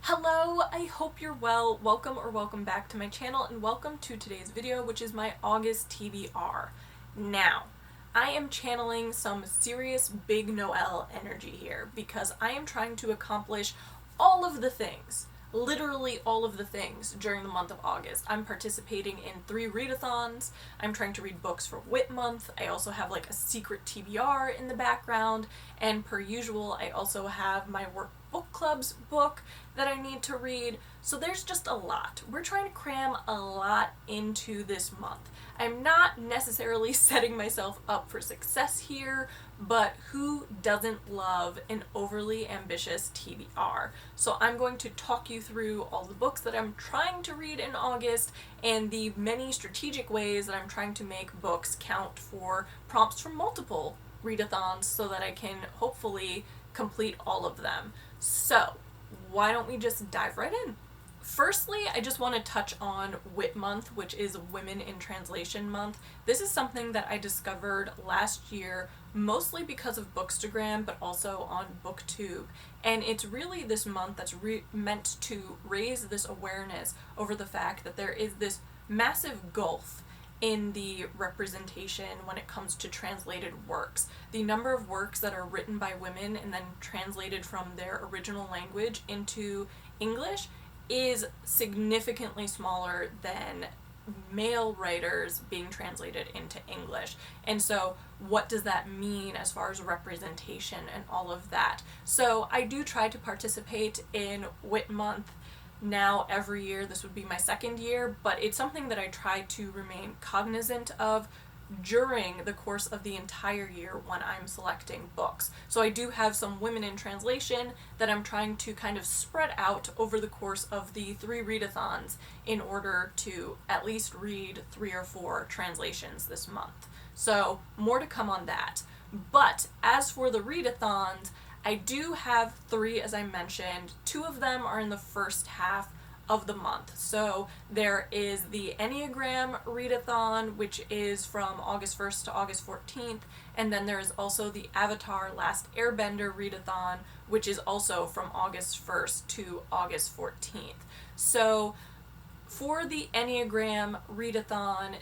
Hello, I hope you're well. Welcome or welcome back to my channel and welcome to today's video, which is my August TBR. Now, I am channeling some serious big Noel energy here because I am trying to accomplish all of the things, literally all of the things during the month of August. I'm participating in 3 readathons. I'm trying to read books for Whit Month. I also have like a secret TBR in the background, and per usual, I also have my work book club's book that I need to read. So there's just a lot. We're trying to cram a lot into this month. I'm not necessarily setting myself up for success here, but who doesn't love an overly ambitious TBR? So I'm going to talk you through all the books that I'm trying to read in August and the many strategic ways that I'm trying to make books count for prompts from multiple readathons so that I can hopefully complete all of them. So why don't we just dive right in? Firstly, I just want to touch on Whit Month, which is Women in Translation Month. This is something that I discovered last year, mostly because of Bookstagram, but also on BookTube. And it's really this month that's meant to raise this awareness over the fact that there is this massive gulf in the representation when it comes to translated works. The number of works that are written by women and then translated from their original language into English is significantly smaller than male writers being translated into English. And so what does that mean as far as representation and all of that? So I do try to participate in Whit Month now every year. This would be my second year, but it's something that I try to remain cognizant of during the course of the entire year when I'm selecting books. So I do have some women in translation that I'm trying to kind of spread out over the course of the 3 readathons in order to at least read 3 or 4 translations this month. So more to come on that. But as for the readathons, I do have 3, as I mentioned. 2 of them are in the first half of the month. So there is the Enneagram Readathon, which is from August 1st to August 14th, and then there is also the Avatar Last Airbender Readathon, which is also from August 1st to August 14th. So for the Enneagram Readathon,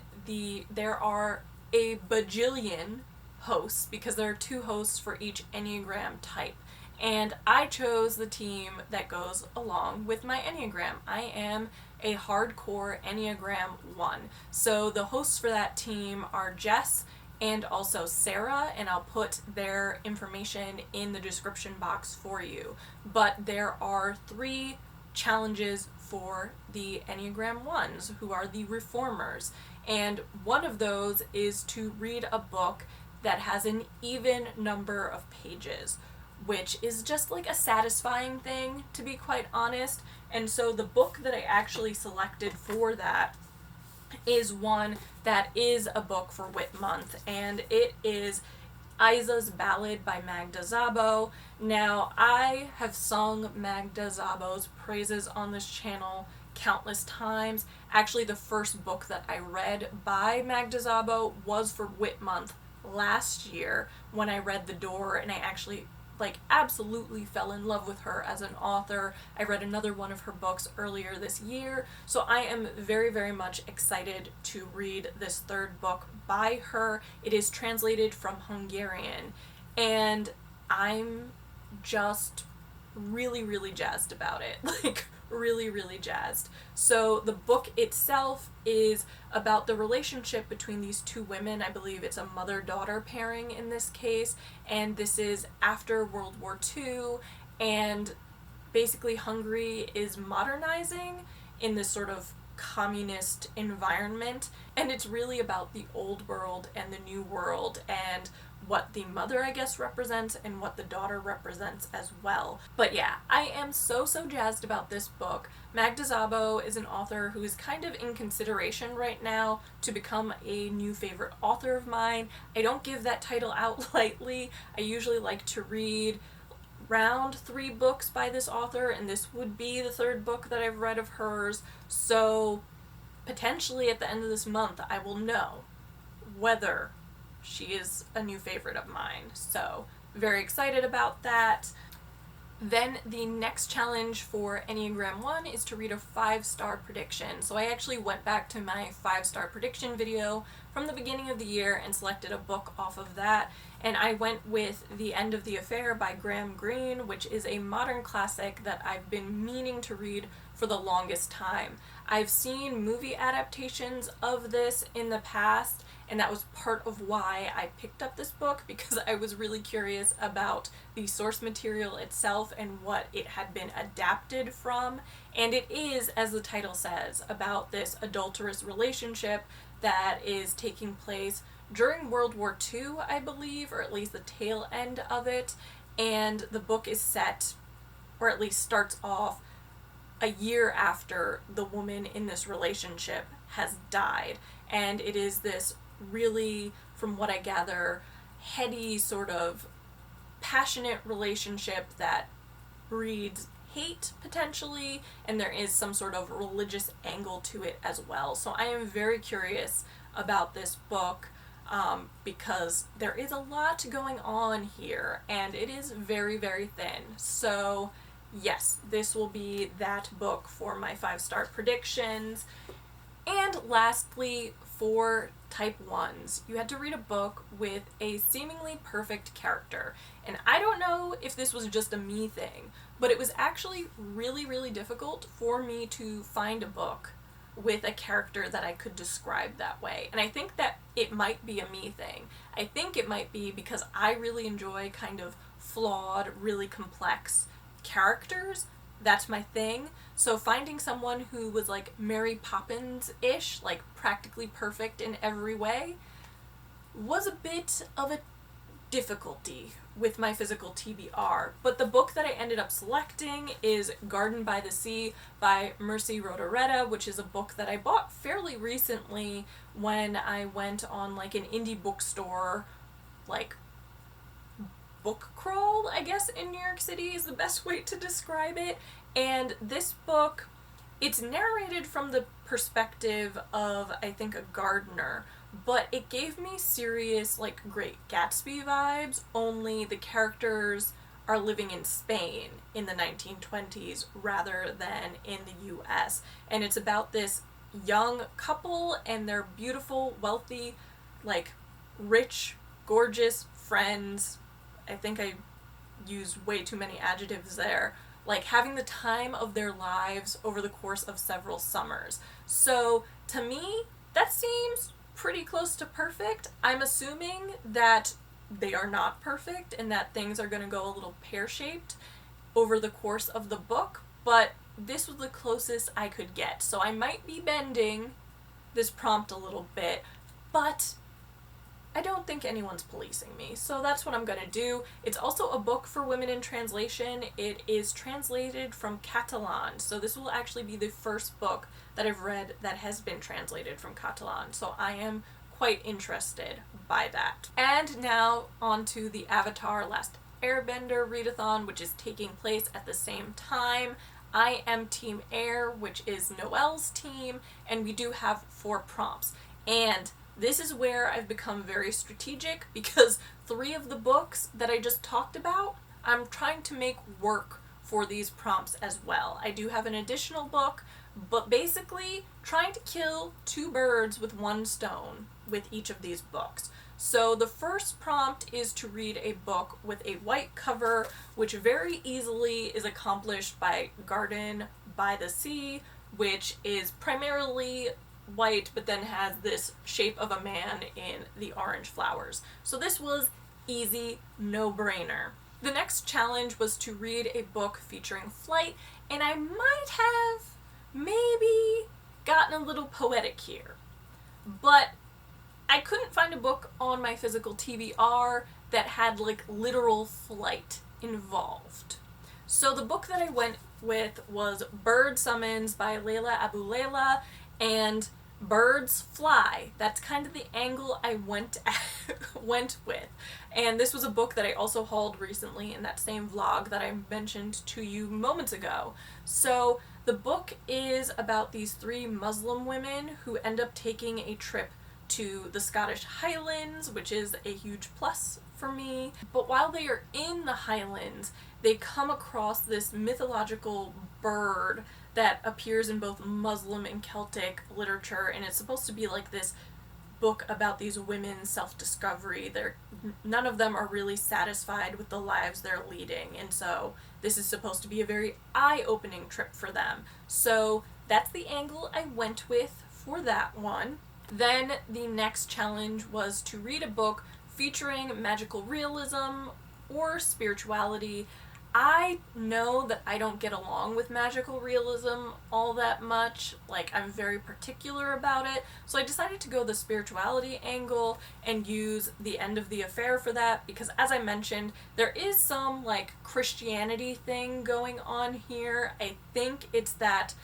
there are a bajillion hosts because there are 2 hosts for each Enneagram type. And I chose the team that goes along with my Enneagram. I am a hardcore Enneagram 1. So the hosts for that team are Jess and also Sarah, and I'll put their information in the description box for you. But there are 3 challenges for the Enneagram 1s, who are the reformers. And one of those is to read a book that has an even number of pages, which is just like a satisfying thing, to be quite honest. And so the book that I actually selected for that is one that is a book for Whit Month, and it is Isa's Ballad by Magda Szabo. Now, I have sung Magda Szabo's praises on this channel countless times. Actually, the first book that I read by Magda Szabo was for Whit Month last year when I read The Door, and I actually absolutely fell in love with her as an author. I read another one of her books earlier this year, so I am very, very much excited to read this 3rd book by her. It is translated from Hungarian, and I'm just really, really jazzed about it. Really, really jazzed. So the book itself is about the relationship between these 2 women. I believe it's a mother-daughter pairing in this case, and this is after World War II, and basically Hungary is modernizing in this sort of communist environment, and it's really about the old world and the new world, and what the mother, I guess, represents and what the daughter represents as well. But yeah, I am so jazzed about this book. Magda Szabo is an author who is kind of in consideration right now to become a new favorite author of mine. I don't give that title out lightly. I usually like to read around 3 books by this author, and this would be the 3rd book that I've read of hers. So potentially at the end of this month, I will know whether she is a new favorite of mine. So very excited about that. Then the next challenge for Enneagram 1 is to read a 5-star prediction. So I actually went back to my 5-star prediction video from the beginning of the year and selected a book off of that. And I went with The End of the Affair by Graham Greene, which is a modern classic that I've been meaning to read for the longest time. I've seen movie adaptations of this in the past, and that was part of why I picked up this book, because I was really curious about the source material itself and what it had been adapted from. And it is, as the title says, about this adulterous relationship that is taking place during World War II, I believe, or at least the tail end of it. And the book is set, or at least starts off, a year after the woman in this relationship has died. And it is this really, from what I gather, heady, sort of passionate relationship that breeds hate, potentially, and there is some sort of religious angle to it as well. So I am very curious about this book, because there is a lot going on here, and it is very, very thin. So yes, this will be that book for my 5-star predictions. And lastly, for type 1s, you had to read a book with a seemingly perfect character. And I don't know if this was just a me thing, but it was actually really, really difficult for me to find a book with a character that I could describe that way. And I think that it might be a me thing. I think it might be because I really enjoy kind of flawed, really complex characters. That's my thing. So finding someone who was like Mary Poppins-ish, like practically perfect in every way, was a bit of a difficulty with my physical TBR. But the book that I ended up selecting is Garden by the Sea by Mercy Rodaretta, which is a book that I bought fairly recently when I went on like an indie bookstore, like book crawl, I guess, in New York City is the best way to describe it. And this book, it's narrated from the perspective of, I think, a gardener, but it gave me serious, like, Great Gatsby vibes, only the characters are living in Spain in the 1920s rather than in the US. And it's about this young couple and their beautiful, wealthy, like, rich, gorgeous friends. I think I used way too many adjectives there. Like, having the time of their lives over the course of several summers. So, to me, that seems pretty close to perfect. I'm assuming that they are not perfect and that things are going to go a little pear-shaped over the course of the book, but this was the closest I could get. So I might be bending this prompt a little bit, but I don't think anyone's policing me, so that's what I'm gonna do. It's also a book for women in translation. It is translated from Catalan, so this will actually be the first book that I've read that has been translated from Catalan, so I am quite interested by that. And now on to the Avatar Last Airbender readathon, which is taking place at the same time. I am Team Air, which is Noelle's team, and we do have 4 prompts. And this is where I've become very strategic, because 3 of the books that I just talked about, I'm trying to make work for these prompts as well. I do have an additional book, but basically trying to kill 2 birds with 1 stone with each of these books. So the first prompt is to read a book with a white cover, which very easily is accomplished by Garden by the Sea, which is primarily white but then has this shape of a man in the orange flowers. So this was easy, no-brainer. The next challenge was to read a book featuring flight, and I might have maybe gotten a little poetic here, but I couldn't find a book on my physical TBR that had like literal flight involved. So the book that I went with was Bird Summons by Layla Abu Layla, and birds fly. That's kind of the angle I went with. And this was a book that I also hauled recently in that same vlog that I mentioned to you moments ago. So the book is about these 3 Muslim women who end up taking a trip to the Scottish Highlands, which is a huge plus for me. But while they are in the Highlands, they come across this mythological bird that appears in both Muslim and Celtic literature, and it's supposed to be like this book about these women's self-discovery. None of them are really satisfied with the lives they're leading, and so this is supposed to be a very eye-opening trip for them. So that's the angle I went with for that one. Then the next challenge was to read a book featuring magical realism or spirituality. I know that I don't get along with magical realism all that much. Like, I'm very particular about it. So I decided to go the spirituality angle and use The End of the Affair for that, because as I mentioned, there is some like Christianity thing going on here. I think it's that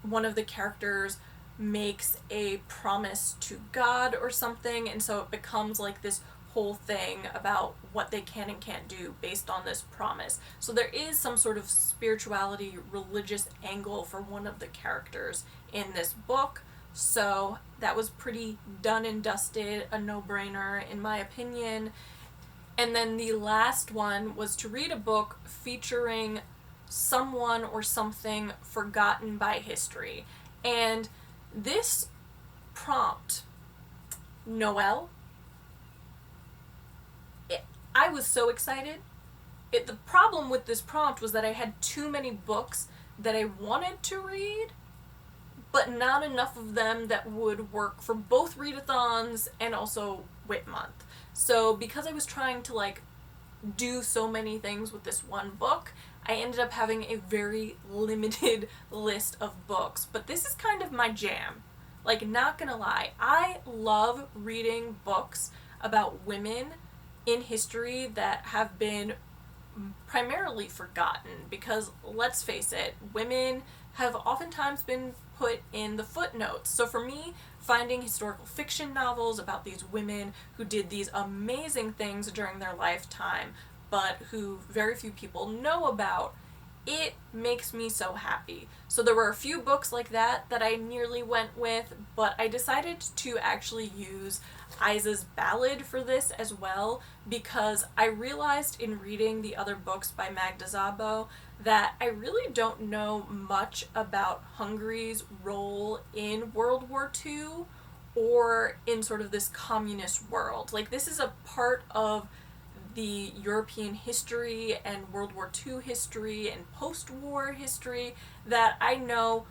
one of the characters makes a promise to God or something, and so it becomes like this whole thing about what they can and can't do based on this promise. So there is some sort of spirituality, religious angle for one of the characters in this book. So that was pretty done and dusted, a no-brainer in my opinion. And then the last one was to read a book featuring someone or something forgotten by history. And this prompt, Noelle, I was so excited. The problem with this prompt was that I had too many books that I wanted to read, but not enough of them that would work for both readathons and also Wit Month. So because I was trying to like do so many things with this one book, I ended up having a very limited list of books. But this is kind of my jam. Like, not gonna lie, I love reading books about women in history that have been primarily forgotten, because let's face it, women have oftentimes been put in the footnotes. So for me, finding historical fiction novels about these women who did these amazing things during their lifetime, but who very few people know about, it makes me so happy. So there were a few books like that I nearly went with, but I decided to actually use Isa's Ballad for this as well, because I realized in reading the other books by Magda Szabo that I really don't know much about Hungary's role in World War II or in sort of this communist world. Like, this is a part of the European history and World War II history and post-war history that I know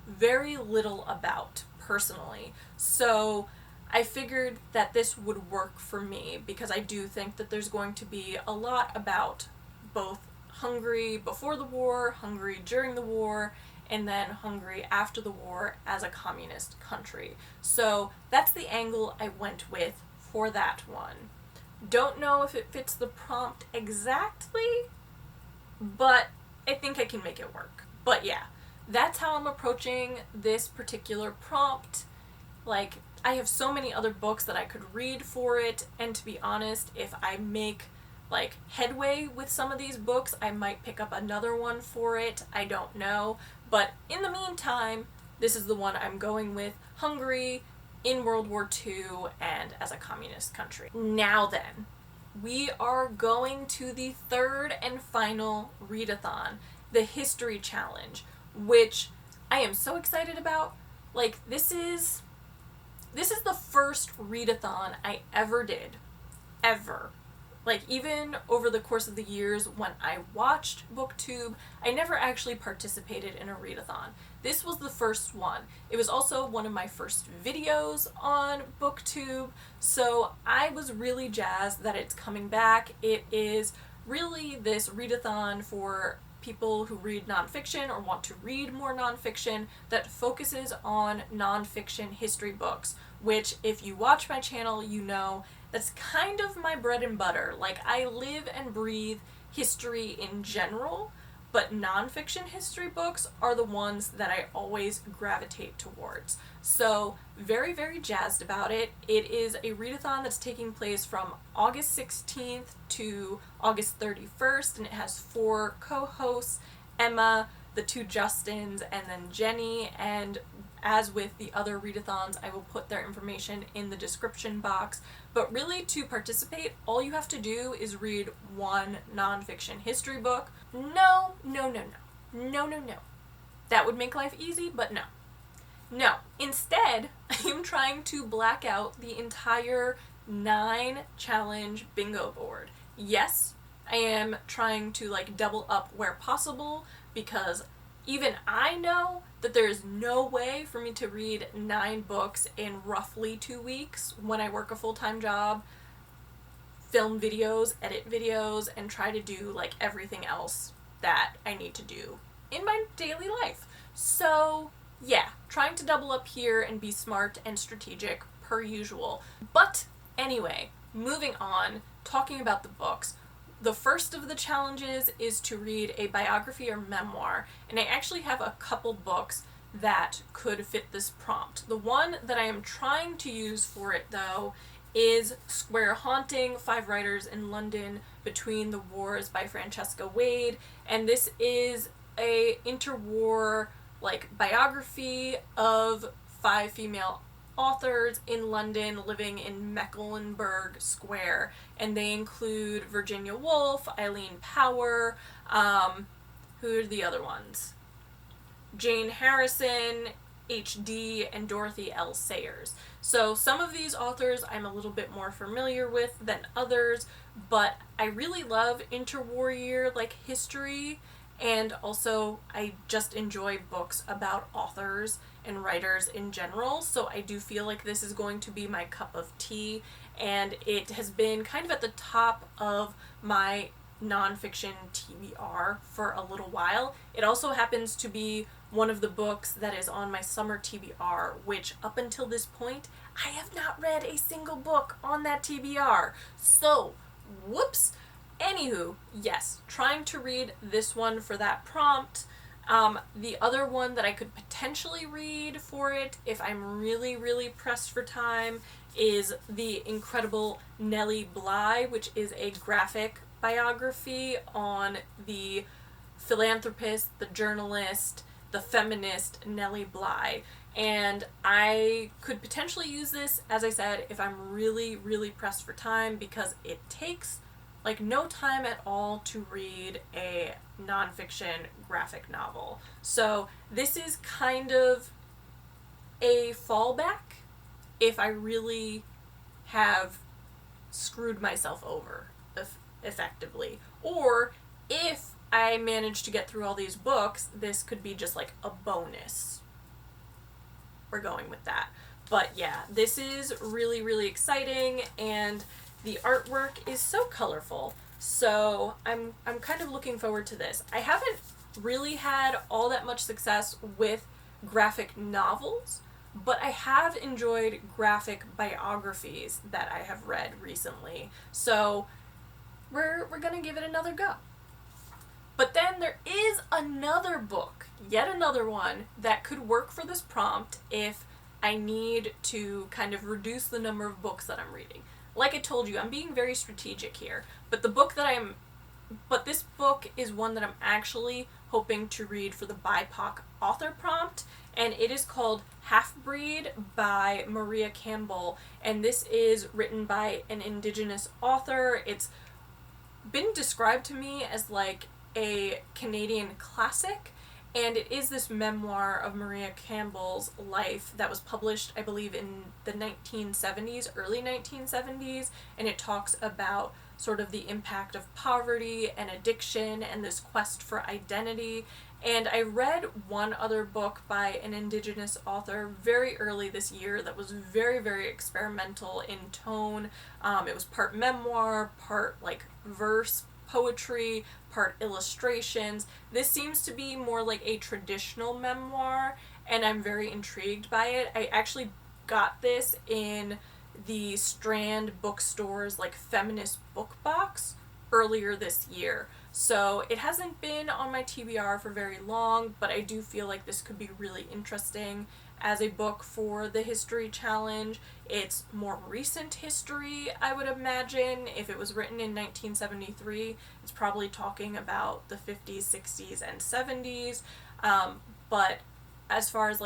very little about personally. So I figured that this would work for me, because I do think that there's going to be a lot about both Hungary before the war, Hungary during the war, and then Hungary after the war as a communist country. So that's the angle I went with for that one. Don't know if it fits the prompt exactly, but I think I can make it work. But yeah, that's how I'm approaching this particular prompt. Like, I have so many other books that I could read for it, and to be honest, if I make like headway with some of these books, I might pick up another one for it. I don't know. But in the meantime, this is the one I'm going with: Hungary in World War II and as a communist country. Now then, we are going to the third and final readathon, the History Challenge, which I am so excited about. Like, this is the first readathon I ever did. Ever. Like, even over the course of the years when I watched BookTube, I never actually participated in a readathon. This was the first one. It was also one of my first videos on BookTube, so I was really jazzed that it's coming back. It is really this readathon for people who read nonfiction or want to read more nonfiction that focuses on nonfiction history books, which, if you watch my channel, you know that's kind of my bread and butter. Like, I live and breathe history in general, but nonfiction history books are the ones that I always gravitate towards. So very, very jazzed about it. It is a readathon that's taking place from August 16th to August 31st, and it has 4 co-hosts: Emma, the 2 Justins, and then Jenny. And As with the other readathons, I will put their information in the description box. But really, to participate, all you have to do is read one nonfiction history book. No. That would make life easy, but no. No. Instead, I am trying to black out the entire 9-challenge bingo board. Yes, I am trying to double up where possible, because even I know that there is no way for me to read 9 books in roughly 2 weeks when I work a full-time job, film videos, edit videos, and try to do everything else that I need to do in my daily life. So yeah, trying to double up here and be smart and strategic per usual. But anyway, moving on, talking about the books. The first of the challenges is to read a biography or memoir, and I actually have a couple books that could fit this prompt. The one that I am trying to use for it, though, is Square Haunting, 5 Writers in London Between the Wars by Francesca Wade, and this is a interwar biography of 5 female authors in London living in Mecklenburg Square, and they include Virginia Woolf, Eileen Power, who are the other ones? Jane Harrison, H.D., and Dorothy L. Sayers. So some of these authors I'm a little bit more familiar with than others, but I really love interwar year history, and also I just enjoy books about authors and writers in general, so I do feel like this is going to be my cup of tea, and it has been kind of at the top of my nonfiction TBR for a little while. It also happens to be one of the books that is on my summer TBR, which up until this point, I have not read a single book on that TBR. So, whoops. Anywho, yes, trying to read this one for that prompt. The other one that I could potentially read for it, if I'm really, really pressed for time, is the incredible Nellie Bly, which is a graphic biography on the philanthropist, the journalist, the feminist Nellie Bly. And I could potentially use this, as I said, if I'm really, really pressed for time, because it takes no time at all to read a nonfiction graphic novel. So this is kind of a fallback if I really have screwed myself over effectively. Or if I manage to get through all these books, this could be just a bonus. We're going with that. But yeah, this is really, really exciting, and the artwork is so colorful, so I'm kind of looking forward to this. I haven't really had all that much success with graphic novels, but I have enjoyed graphic biographies that I have read recently, so we're gonna give it another go. But then there is another book, yet another one, that could work for this prompt if I need to kind of reduce the number of books that I'm reading. Like I told you, I'm being very strategic here, but this book is one that I'm actually hoping to read for the BIPOC author prompt, and it is called Half-Breed by Maria Campbell, and this is written by an Indigenous author. It's been described to me as a Canadian classic, and it is this memoir of Maria Campbell's life that was published, I believe, in the 1970s, early 1970s, and it talks about sort of the impact of poverty and addiction and this quest for identity. And I read one other book by an Indigenous author very early this year that was very, very experimental in tone. It was part memoir, part verse poetry, part illustrations. This seems to be more like a traditional memoir, and I'm very intrigued by it. I actually got this in the Strand bookstore's feminist book box earlier this year. So it hasn't been on my TBR for very long, but I do feel like this could be really interesting as a book for the history challenge. It's more recent history, I would imagine. If it was written in 1973, it's probably talking about the 50s, 60s, and 70s. But as far as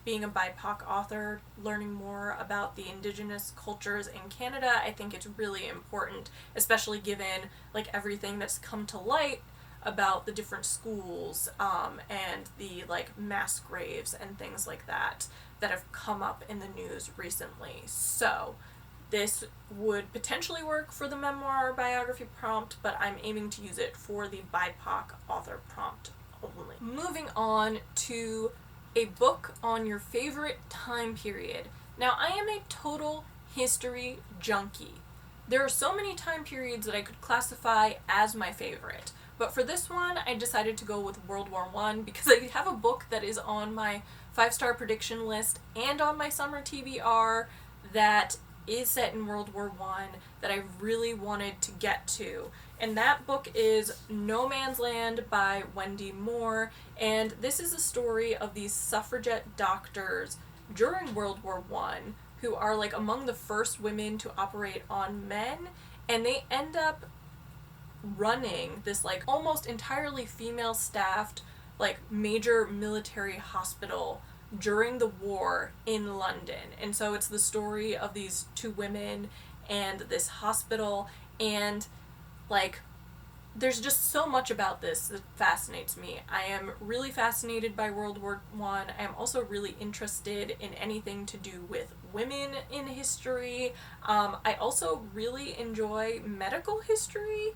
being a BIPOC author, learning more about the Indigenous cultures in Canada, I think it's really important, especially given like everything that's come to light about the different schools and the like mass graves and things like that have come up in the news recently. So this would potentially work for the memoir biography prompt, but I'm aiming to use it for the BIPOC author prompt only. Moving on to a book on your favorite time period. Now, I am a total history junkie. There are so many time periods that I could classify as my favorite, but for this one, I decided to go with World War I because I have a book that is on my 5-star prediction list and on my summer TBR that is set in World War I that I really wanted to get to. And that book is No Man's Land by Wendy Moore, and this is a story of these suffragette doctors during World War I who are like among the first women to operate on men, and they end up running this like almost entirely female staffed like major military hospital during the war in London. And so it's the story of these two women and this hospital, and like there's just so much about this that fascinates me. I am really fascinated by World War I. I am also really interested in anything to do with women in history. I also really enjoy medical history,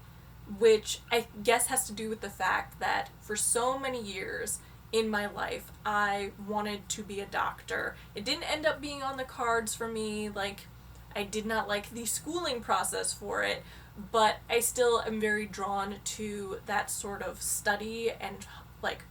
which I guess has to do with the fact that for so many years in my life, I wanted to be a doctor. It didn't end up being on the cards for me. Like, I did not like the schooling process for it, but I still am very drawn to that sort of study and like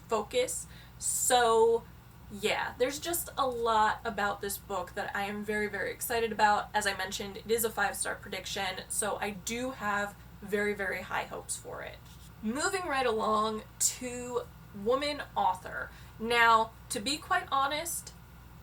focus. So yeah, there's just a lot about this book that I am very, very excited about. As I mentioned, it is a 5-star prediction, so I do have very, very high hopes for it. Moving right along to woman author. Now, to be quite honest,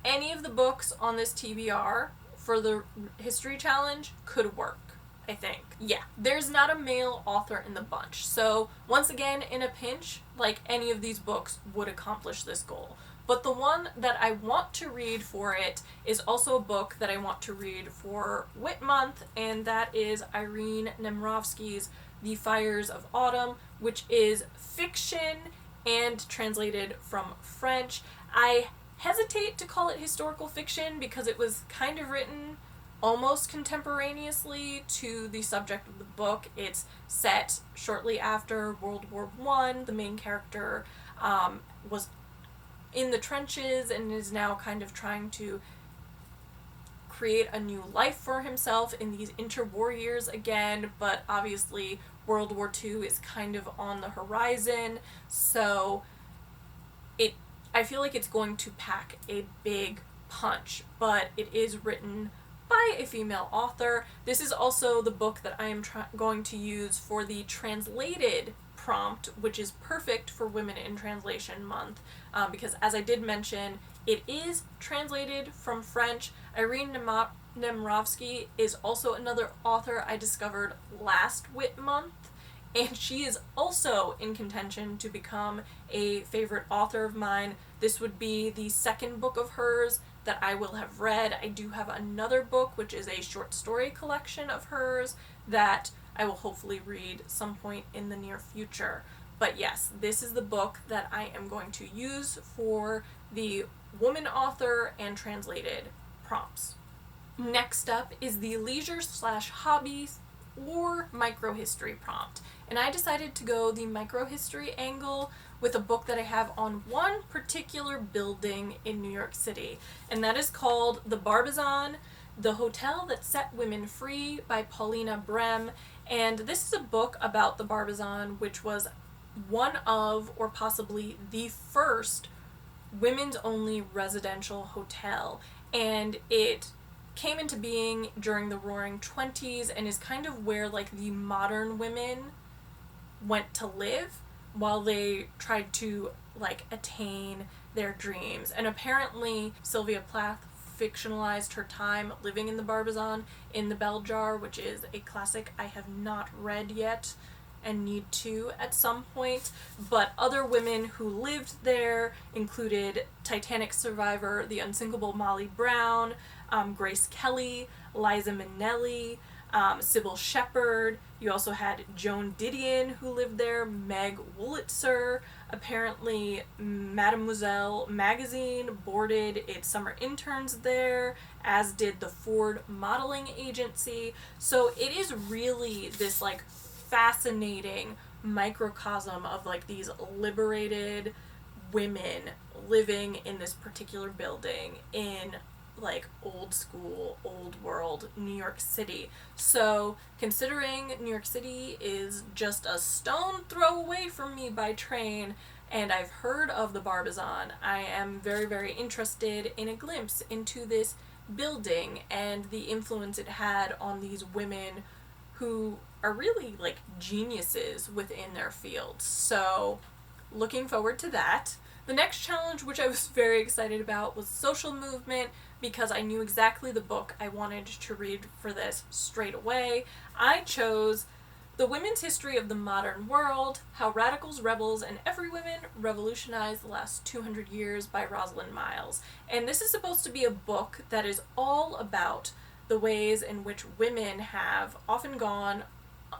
any of the books on this TBR for the history challenge could work, I think. Yeah, there's not a male author in the bunch, so once again, in a pinch, like any of these books would accomplish this goal. But the one that I want to read for it is also a book that I want to read for Wit Month, and that is Irene Nemirovsky's The Fires of Autumn, which is fiction and translated from French. I hesitate to call it historical fiction because it was kind of written almost contemporaneously to the subject of the book. It's set shortly after World War I. The main character was in the trenches and is now kind of trying to create a new life for himself in these interwar years again, but obviously World War II is kind of on the horizon, so I feel like it's going to pack a big punch, but it is written by a female author. This is also the book that I am going to use for the translated prompt, which is perfect for Women in Translation Month, because as I did mention, it is translated from French. Irene Nemirovsky is also another author I discovered last Wit Month, and she is also in contention to become a favorite author of mine. This would be the second book of hers that I will have read. I do have another book, which is a short story collection of hers, that I will hopefully read some point in the near future. But yes, this is the book that I am going to use for the woman author and translated prompts. Next up is the leisure/hobbies or microhistory prompt. And I decided to go the microhistory angle with a book that I have on one particular building in New York City, and that is called The Barbizon, The Hotel That Set Women Free by Paulina Brem. And this is a book about the Barbizon, which was one of, or possibly the first, women's only residential hotel. And it came into being during the Roaring 20s and is kind of where like the modern women went to live while they tried to like attain their dreams. And apparently Sylvia Plath fictionalized her time living in the Barbizon in The Bell Jar, which is a classic I have not read yet and need to at some point, but other women who lived there included Titanic survivor, the unsinkable Molly Brown, Grace Kelly, Liza Minnelli, Sybil Shepherd. You also had Joan Didion, who lived there, Meg Wolitzer. Apparently, Mademoiselle magazine boarded its summer interns there, as did the Ford Modeling Agency. So it is really this like fascinating microcosm of like these liberated women living in this particular building in like old school, old world New York City. So considering New York City is just a stone throw away from me by train, and I've heard of the Barbizon, I am very, very interested in a glimpse into this building and the influence it had on these women who are really like geniuses within their fields. So looking forward to that. The next challenge, which I was very excited about, was Social Movement, because I knew exactly the book I wanted to read for this straight away. I chose The Women's History of the Modern World, How Radicals, Rebels, and Every Woman Revolutionized the Last 200 Years by Rosalind Miles. And this is supposed to be a book that is all about the ways in which women have often gone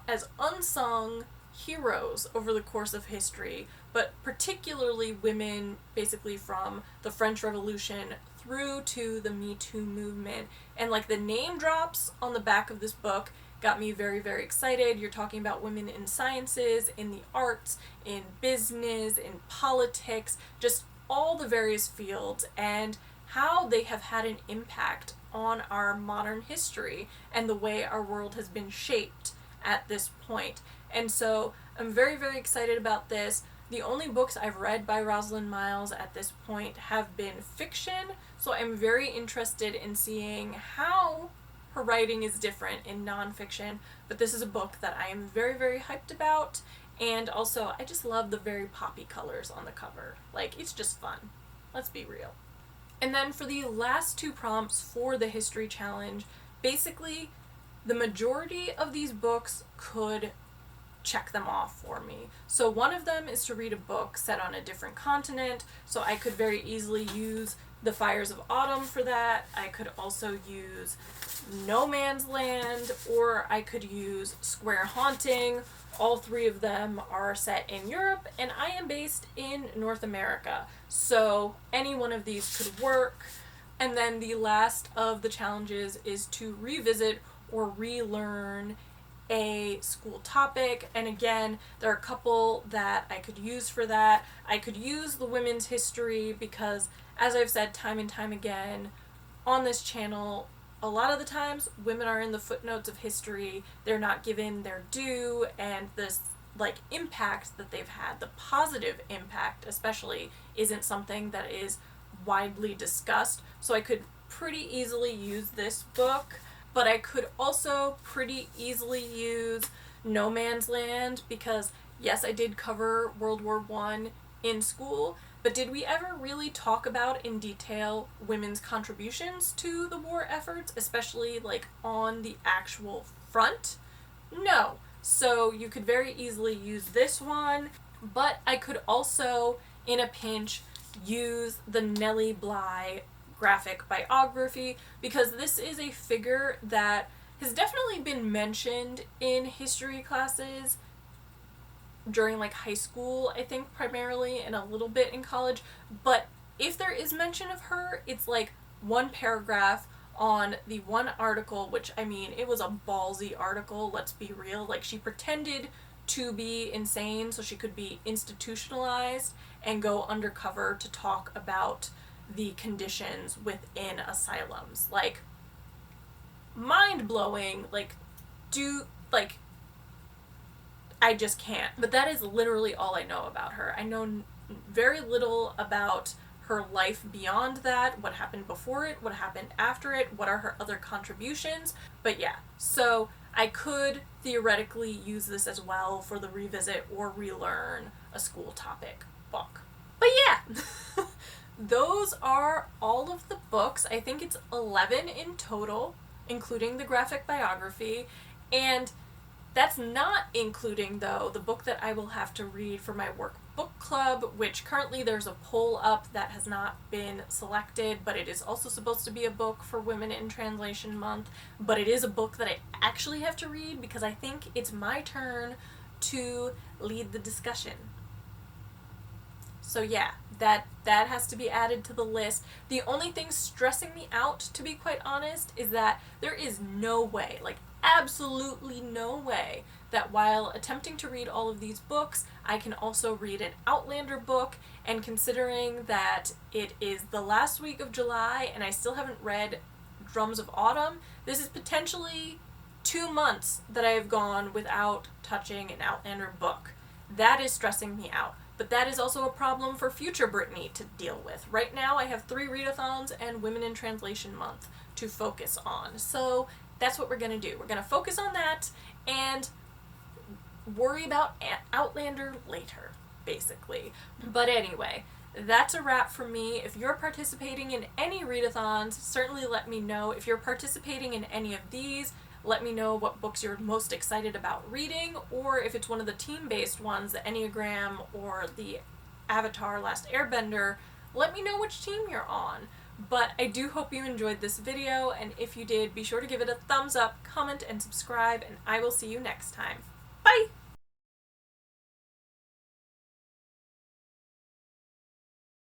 as unsung heroes over the course of history, but particularly women basically from the French Revolution through to the Me Too movement. And like the name drops on the back of this book got me very, very excited. You're talking about women in sciences, in the arts, in business, in politics, just all the various fields, and how they have had an impact on our modern history and the way our world has been shaped at this point. And so I'm very, very excited about this. The only books I've read by Rosalind Miles at this point have been fiction, so I'm very interested in seeing how her writing is different in nonfiction, but this is a book that I am very, very hyped about, and also I just love the very poppy colors on the cover. Like, it's just fun. Let's be real. And then for the last two prompts for the history challenge, basically the majority of these books could check them off for me. So one of them is to read a book set on a different continent, so I could very easily use The Fires of Autumn for that. I could also use No Man's Land, or I could use Square Haunting. All three of them are set in Europe, and I am based in North America, so any one of these could work. And then the last of the challenges is to revisit or relearn a school topic, and again, there are a couple that I could use for that. I could use the women's history because, as I've said time and time again on this channel, a lot of the times women are in the footnotes of history. They're not given their due, and this like impact that they've had, the positive impact especially, isn't something that is widely discussed. So I could pretty easily use this book, but I could also pretty easily use No Man's Land because, yes, I did cover World War I in school, but did we ever really talk about in detail women's contributions to the war efforts, especially like on the actual front? No. So you could very easily use this one, but I could also, in a pinch, use the Nellie Bly graphic biography, because this is a figure that has definitely been mentioned in history classes during like high school, I think primarily, and a little bit in college, but if there is mention of her, it's like one paragraph on the one article, which, I mean, it was a ballsy article, let's be real. Like, she pretended to be insane so she could be institutionalized and go undercover to talk about the conditions within asylums. Like, mind-blowing. Like, I just can't. But that is literally all I know about her. I know very little about her life beyond that, what happened before it, what happened after it, what are her other contributions. But yeah, so I could theoretically use this as well for the revisit or relearn a school topic book. But yeah, those are all of the books. I think it's 11 in total, including the graphic biography, and That's not including, though, the book that I will have to read for my work book club, which currently there's a poll up that has not been selected, but it is also supposed to be a book for Women in Translation Month, but it is a book that I actually have to read because I think it's my turn to lead the discussion. So yeah, that has to be added to the list. The only thing stressing me out, to be quite honest, is that there is no way, like absolutely no way, that while attempting to read all of these books, I can also read an Outlander book, and considering that it is the last week of July and I still haven't read Drums of Autumn, this is potentially 2 months that I have gone without touching an Outlander book. That is stressing me out. But that is also a problem for future Brittany to deal with. Right now I have 3 readathons and Women in Translation Month to focus on. So that's what we're going to do. We're going to focus on that and worry about Outlander later, basically. But anyway, that's a wrap for me. If you're participating in any readathons, certainly let me know. If you're participating in any of these, let me know what books you're most excited about reading, or if it's one of the team-based ones, the Enneagram or the Avatar Last Airbender, let me know which team you're on. But I do hope you enjoyed this video, and if you did, be sure to give it a thumbs up, comment, and subscribe, and I will see you next time. Bye!